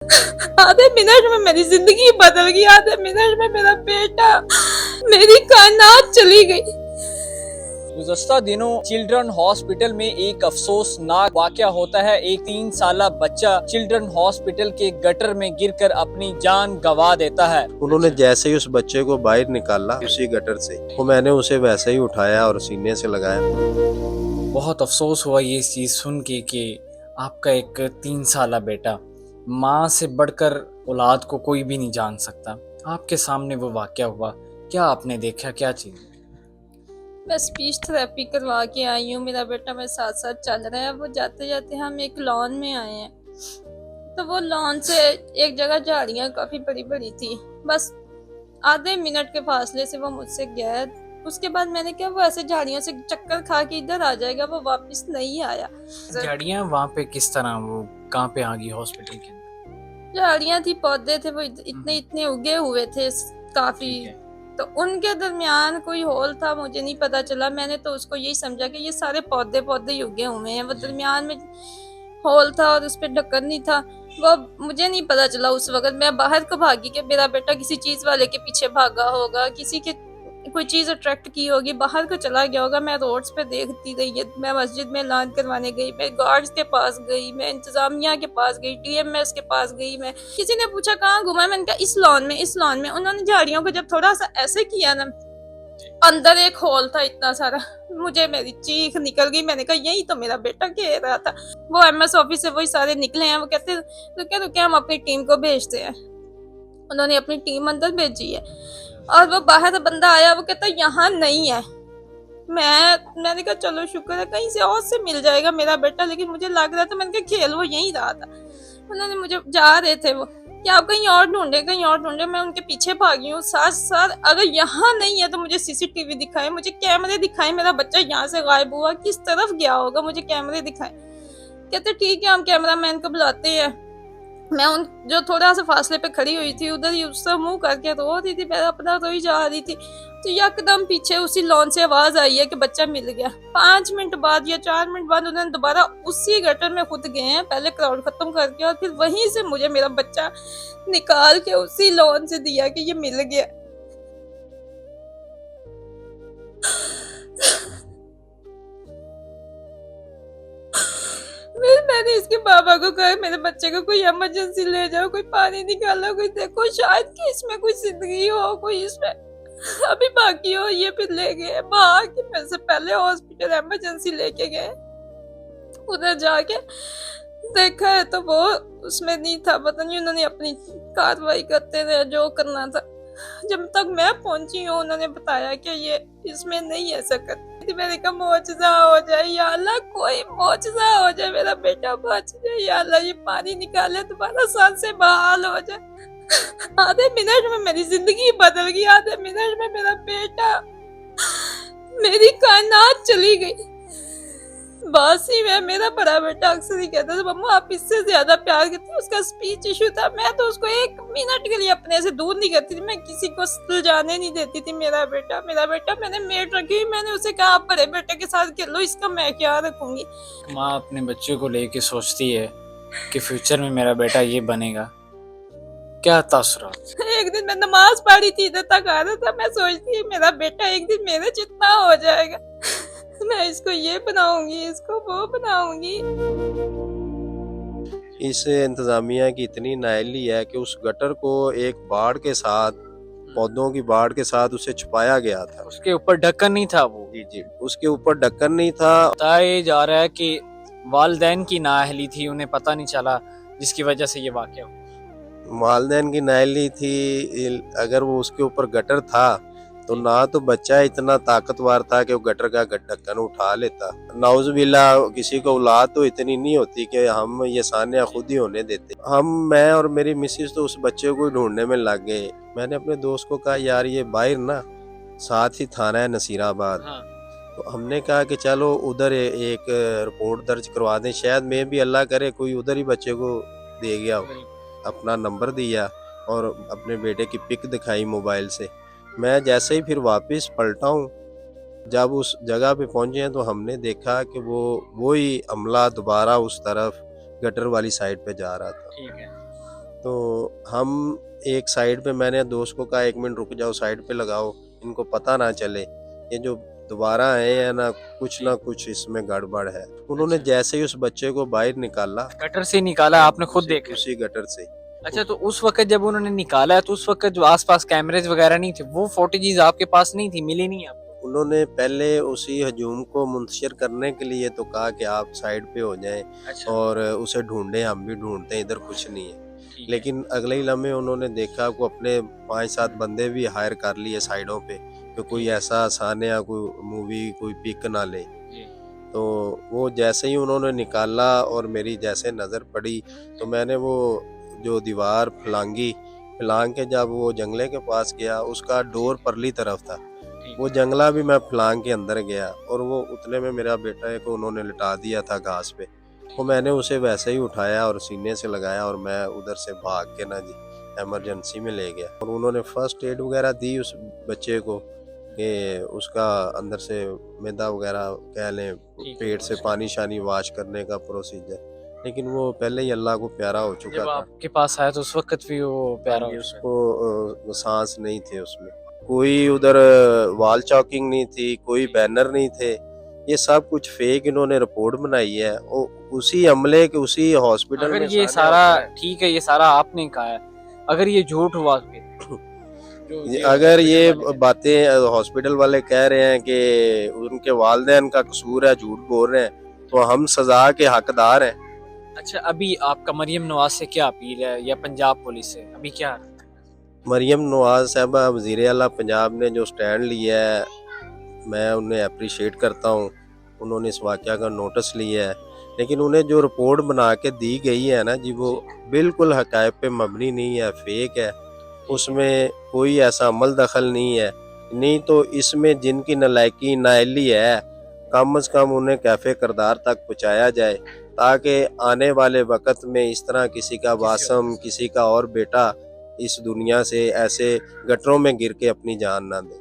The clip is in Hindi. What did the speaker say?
आधे मिनट में मेरी जिंदगी बदल गई। आधे मिनट में मेरा बेटा, मेरी कायनात चली गई। गुज़श्ता दिनों चिल्ड्रन हॉस्पिटल में एक अफसोसनाक वाकया होता है। एक 3 साला बच्चा चिल्ड्रन हॉस्पिटल के गटर में गिरकर अपनी जान गंवा देता है। उन्होंने जैसे ही उस बच्चे को बाहर निकाला उसी गटर से, तो मैंने उसे वैसे ही उठाया और सीने से लगाया। बहुत अफसोस हुआ ये चीज़ सुन के कि आपका एक 3 साला बेटा, माँ से बढ़कर औलाद को कोई भी नहीं जान सकता, आपके सामने वो वाकया हुआ। क्या आपने देखा, क्या चीज़? मैं स्पीच थेरेपी करवा के आई हूँ। मेरा बेटा मेरे साथ साथ चल रहा है। वो जाते जाते हम एक लॉन में आए हैं, तो वो लॉन से एक जगह झाड़ियाँ काफ़ी बड़ी बड़ी थी। बस आधे मिनट के फासले से वो मुझसे गया। उसके बाद मैंने कहा वो ऐसे झाड़ियों से चक्कर खा के इधर आ जाएगा, वो वापस नहीं आया। झाड़ियाँ वहाँ पे किस तरह, वो कहाँ पे आ गई हॉस्पिटल के अंदर? झाड़ियाँ थी, पौधे थे, वो इतने इतने उगे हुए थे काफ़ी। तो उनके दरमियान कोई होल था, मुझे नहीं पता चला। मैंने तो उसको यही समझा कि ये सारे पौधे पौधे ही उगे हुए हैं। वो दरमियान में होल था और उस पर ढक्कन नहीं था। वो मुझे नहीं पता चला उस वक्त। मैं बाहर को भागी कि मेरा बेटा किसी चीज वाले के पीछे भागा होगा, किसी के कोई चीज अट्रैक्ट की होगी, बाहर को चला गया होगा। मैं रोड्स पे देखती रही। मैं मस्जिद में ऐलान करवाने गई, मैं गार्ड्स के पास गई, मैं इंतजामिया के पास गई, टीएमएस के पास गई। मैं किसी ने पूछा कहाँ घुमा, मैंने कहा इस लॉन में, इस लॉन में। उन्होंने झाड़ियों को जब थोड़ा सा ऐसे किया ना, अंदर एक होल था इतना सारा। मुझे मेरी चीख निकल गई। मैंने कहा यही तो मेरा बेटा कह रहा था। वो एमएस ऑफिस से वही सारे निकले हैं। वो कहते रुके हम अपनी टीम को भेजते हैं। उन्होंने अपनी टीम अंदर भेजी है और वो बाहर बंदा आया, वो कहता यहाँ नहीं है। मैंने कहा चलो शुक्र है कहीं से और से मिल जाएगा मेरा बेटा, लेकिन मुझे लग रहा था, मैंने कहा खेल वो यहीं रहा था। उन्होंने मुझे जा रहे थे वो कि आप कहीं और ढूंढे, कहीं और ढूंढे। मैं उनके पीछे भागी हूँ साथ साथ। अगर यहाँ नहीं है तो मुझे सीसीटीवी दिखाए, मुझे कैमरे दिखाए, मेरा बच्चा यहाँ से गायब हुआ किस तरफ गया होगा, मुझे कैमरे दिखाए। कहते ठीक है हम कैमरा मैन को बुलाते हैं। मैं उन जो थोड़ा सा फासले पे खड़ी हुई थी उधर ही उससे मुंह करके रो रही थी, मैं अपना रोई जा रही थी। तो यकदम पीछे उसी लॉन से आवाज आई है कि बच्चा मिल गया। 5 मिनट बाद या 4 मिनट बाद उन्होंने दोबारा उसी गटर में खुद गए हैं, पहले क्राउड खत्म करके, और फिर वहीं से मुझे मेरा बच्चा निकाल के उसी लॉन से दिया कि ये मिल गया। मैंने इसके पापा को कहा मेरे बच्चे को कोई इमरजेंसी ले जाओ, कोई पानी निकालो, कोई देखो शायद कि इसमें कोई जिंदगी हो, कोई इसमें अभी बाकी हो। ये फिर ले गए बाहर के, मेरे से पहले हॉस्पिटल इमरजेंसी लेके गए। उधर जाके देखा है तो वो उसमें नहीं था। पता नहीं उन्होंने अपनी कार्रवाई करते रहे जो करना था। जब तक मैं पहुंची हूँ उन्होंने बताया कि ये इसमें नहीं है सकत। मेरे का मौजज़ा हो जाए या अल्लाह, कोई मौजज़ा हो जाए, मेरा बेटा बच जाए या अल्लाह, ये पानी निकाले दोबारा सांस से बहाल हो जाए। आधे मिनट में मेरी जिंदगी बदल गई। आधे मिनट में मेरा बेटा, मेरी कायनात चली गई। बासी में मेरा बड़ा बेटा अक्सर ही कहता था मम्मा आप इससे ज्यादा प्यार करती। उसका स्पीच इशू था, मैं तो उसको 1 मिनट के लिए अपने से दूर नहीं करती थी, मैं किसी को जाने नहीं देती थी। मेरा बेटा मैंने मेड रखी, मैंने उसे कहा आप बड़े बेटे के साथ खेलो, इसका मैं क्या रखूंगी। माँ अपने बच्चे को लेके सोचती है कि फ्यूचर में मेरा बेटा ये बनेगा, क्या तासुरात? एक दिन मैं नमाज पढ़ी थी, इधर तक आ रहा था, मैं सोचती मेरा बेटा एक दिन मेरे जितना हो जाएगा, मैं इसको ये बनाऊंगी, इसको वो बनाऊंगी। इस इंतजामिया की इतनी नाअहली है कि उस गटर को एक बाड़ के साथ, पौधों की बाड़ के साथ उसे छुपाया गया था। उसके ऊपर ढक्कन नहीं था वो। जी जी, उसके ऊपर ढक्कन नहीं था। बताया जा रहा है कि वालिदैन की नाअहली थी, उन्हें पता नहीं चला, जिसकी वजह से ये वाकया हुआ। वालिदैन की नाअहली थी। अगर वो उसके ऊपर गटर था तो ना तो बच्चा इतना ताकतवर था कि वो गटर का ढक्कन उठा लेता। नाउजुबिल्ला, किसी को औलाद तो इतनी नहीं होती कि हम ये सानिया खुद ही होने देते। मैं और मेरी मिसिस तो उस बच्चे को ढूंढने में लग गए। मैंने अपने दोस्त को कहा यार ये बाहर ना साथ ही थाना है नसीराबाद। हाँ। तो हमने कहा कि चलो उधर एक रिपोर्ट दर्ज करवा दें, शायद मैं भी अल्लाह करे कोई उधर ही बच्चे को दे गया हो। अपना नंबर दिया और अपने बेटे की पिक दिखाई मोबाइल से। मैं जैसे ही फिर वापस पलटा हूँ, जब उस जगह पे पहुंचे हैं तो हमने देखा कि वो ही अमला दोबारा उस तरफ गटर वाली साइड पे जा रहा था। ठीक है। तो हम एक साइड पे, मैंने दोस्त को कहा 1 मिनट रुक जाओ, साइड पे लगाओ, इनको पता ना चले ये जो दोबारा आए हैं ना कुछ इसमें गड़बड़ है। उन्होंने अच्छा। जैसे ही उस बच्चे को बाहर निकाला, गटर से निकाला आपने खुद देखा? उसी गटर से। अच्छा, तो उस वक्त जब उन्होंने निकाला है तो उस वक्त जो आसपास कैमरेज वगैरह नहीं थे, वो फुटेजेस आपके पास नहीं थी, मिली नहीं आपको? उन्होंने पहले उसी हजूम को मुंतशिर करने के लिए तो कहा कि आप साइड पे हो जाएं अच्छा, और उसे ढूंढें, हम भी ढूंढते हैं, इधर कुछ नहीं है। ठीक है। लेकिन अगले ही लम्हे उन्होंने देखा को अपने 5-7 बंदे भी हायर कर लिए साइडों पे कि कोई ऐसा आसान या कोई मूवी कोई पिक ना ले। जी। तो वो जैसे ही उन्होंने निकाला और मेरी जैसे नज़र पड़ी, तो मैंने वो जो दीवार फलांग के जब वो जंगले के पास गया, उसका डोर परली तरफ था, ठीक वो है। जंगला भी मैं फलांग के अंदर गया और वो उतने में मेरा बेटा को उन्होंने लिटा दिया था घास पे। वो मैंने उसे वैसे ही उठाया और सीने से लगाया और मैं उधर से भाग के ना जी इमरजेंसी में ले गया। और उन्होंने फर्स्ट एड वगैरह दी उस बच्चे को कि उसका अंदर से मैदा वगैरह कह लें, ठीक है, पेट से पानी शानी वाश करने का प्रोसीजर। लेकिन वो पहले ही अल्लाह को प्यारा हो चुका जब था। आपके पास आया तो उस वक्त भी वो प्यारा हो चुका उसको सांस नहीं थे उसमें, कोई उधर वॉल चॉकिंग नहीं थी, कोई बैनर नहीं थे, ये सब कुछ फेक इन्होंने रिपोर्ट बनाई है। वो उसी अमले के उसी है। हॉस्पिटल अगर में ये सारे सारा होता है। ठीक है, ये सारा आपने कहा है, अगर ये झूठ हुआ फिर अगर ये हॉस्पिटल वाले बातें हॉस्पिटल वाले कह रहे हैं कि उनके वालिदैन का कसूर है, झूठ बोल रहे हैं, तो हम सजा के हकदार हैं। अच्छा, अभी आपका मरियम नवाज से क्या अपील है या पंजाब पुलिस से अभी क्या? मरियम नवाज साहबा वज़ीर आला पंजाब ने जो स्टैंड लिया है, मैं उन्हें अप्रिशिएट करता हूँ। उन्होंने इस वाक़या का नोटिस लिया है, लेकिन उन्हें जो रिपोर्ट बना के दी गई है ना जी, वो बिल्कुल हक़ाइक़ पे मबनी नहीं है, फेक है। उसमें कोई ऐसा अमल दखल नहीं है। नहीं तो इसमें जिनकी नालायकी नाअहली है, कम से कम उन्हें कैफ़े किरदार तक पहुँचाया जाए, ताकि आने वाले वक़्त में इस तरह किसी का वासम, किसी का और बेटा इस दुनिया से ऐसे गटरों में गिर के अपनी जान ना दे।